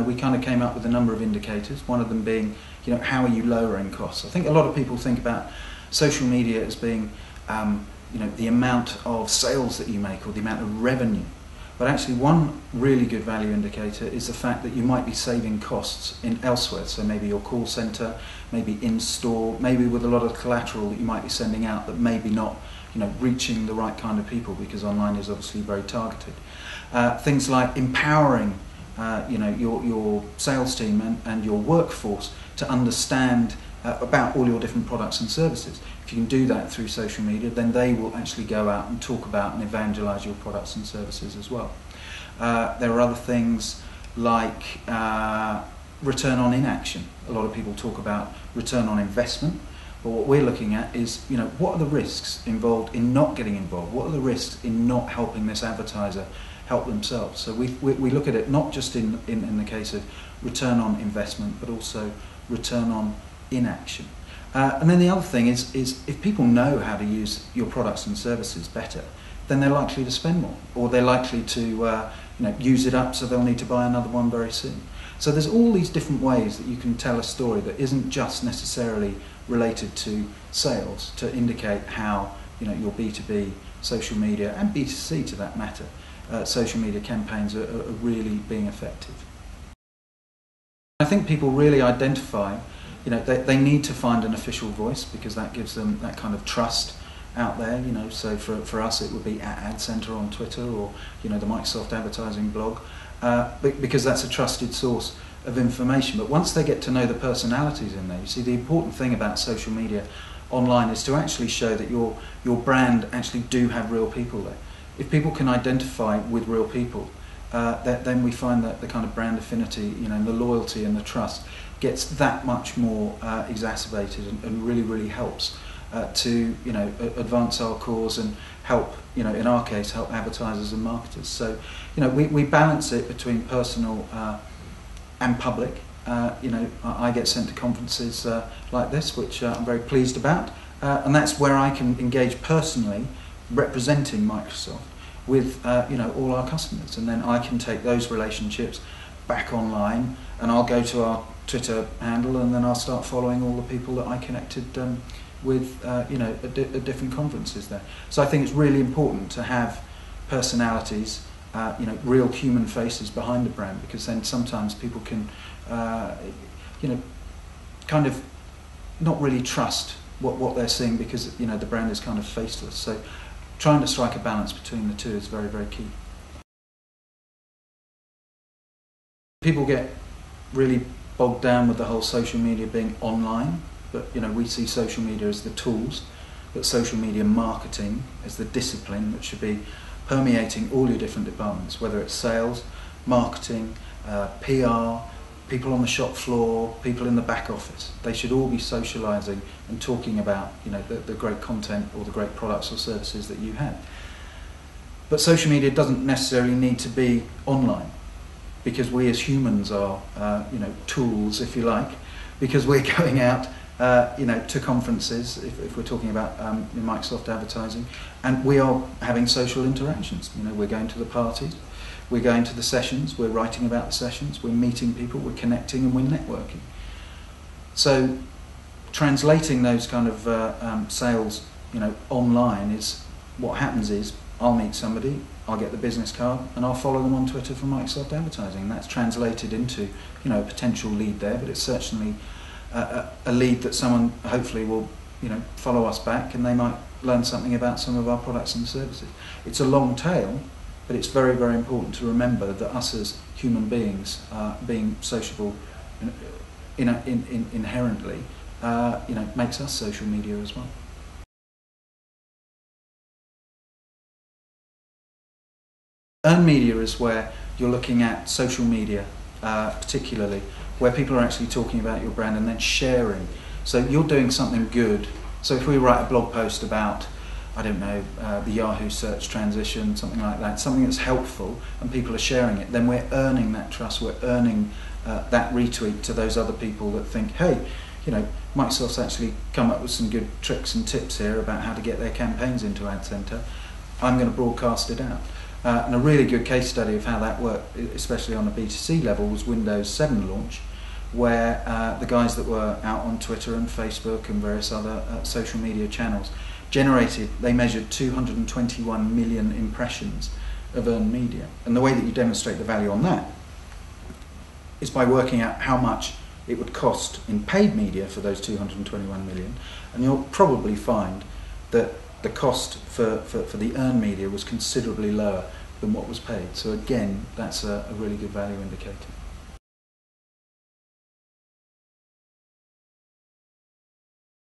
we kind of came up with a number of indicators, one of them being, how are you lowering costs? I think a lot of people think about social media as being, the amount of sales that you make or the amount of revenue. But actually one really good value indicator is the fact that you might be saving costs elsewhere. So maybe your call centre, maybe in store, maybe with a lot of collateral that you might be sending out that maybe not reaching the right kind of people, because online is obviously very targeted. Things like empowering your sales team and your workforce to understand about all your different products and services. If you can do that through social media, then they will actually go out and talk about and evangelise your products and services as well. There are other things like return on inaction. A lot of people talk about return on investment, but what we're looking at is, what are the risks involved in not getting involved? What are the risks in not helping this advertiser help themselves? So we look at it not just in the case of return on investment, but also return on inaction. And then the other thing is if people know how to use your products and services better, then they're likely to spend more, or they're likely to use it up, so they'll need to buy another one very soon. So there's all these different ways that you can tell a story that isn't just necessarily related to sales, to indicate how your B2B social media, and B2C to that matter, social media campaigns are really being effective. I think people really identify, they need to find an official voice, because that gives them that kind of trust out there. So for us it would be at Ad Center on Twitter, or the Microsoft advertising blog, because that's a trusted source of information. But once they get to know the personalities in there, you see, the important thing about social media online is to actually show that your brand actually do have real people there. If people can identify with real people, then we find that the kind of brand affinity, and the loyalty and the trust gets that much more exacerbated, and really, really helps to advance our cause and help, in our case, help advertisers and marketers. So we balance it between personal and public. I get sent to conferences like this, which I'm very pleased about, and that's where I can engage personally, representing Microsoft with all our customers, and then I can take those relationships back online, and I'll go to our Twitter handle, and then I'll start following all the people that I connected with at different conferences there. So I think it's really important to have personalities, real human faces behind the brand, because then sometimes people can kind of not really trust what they're seeing, because the brand is kind of faceless. So trying to strike a balance between the two is very, very key. People get really bogged down with the whole social media being online, but we see social media as the tools, but social media marketing as the discipline that should be permeating all your different departments, whether it's sales, marketing, PR, people on the shop floor, people in the back office. They should all be socialising and talking about the great content or the great products or services that you have. But social media doesn't necessarily need to be online, because we as humans are tools, if you like, because we're going out to conferences, if we're talking about Microsoft advertising, and we are having social interactions. We're going to the parties, we're going to the sessions, we're writing about the sessions, we're meeting people, we're connecting, and we're networking. So translating those kind of sales online, is what happens is I'll meet somebody, I'll get the business card, and I'll follow them on Twitter for Microsoft advertising. And that's translated into a potential lead there, but it's certainly a lead that someone hopefully will follow us back, and they might learn something about some of our products and services. It's a long tail, but it's very, very important to remember that us as human beings, being sociable inherently, makes us social media as well. Earned media is where you're looking at social media, particularly, where people are actually talking about your brand and then sharing. So you're doing something good. So if we write a blog post about, I don't know, the Yahoo search transition, something like that, something that's helpful, and people are sharing it, then we're earning that trust, we're earning that retweet to those other people that think, hey, Microsoft's actually come up with some good tricks and tips here about how to get their campaigns into Ad Center. I'm going to broadcast it out. And a really good case study of how that worked, especially on a B2C level, was Windows 7 launch, where the guys that were out on Twitter and Facebook and various other social media channels they measured 221 million impressions of earned media. And the way that you demonstrate the value on that is by working out how much it would cost in paid media for those 221 million, and you'll probably find that the cost for the earned media was considerably lower than what was paid. So again, that's a really good value indicator.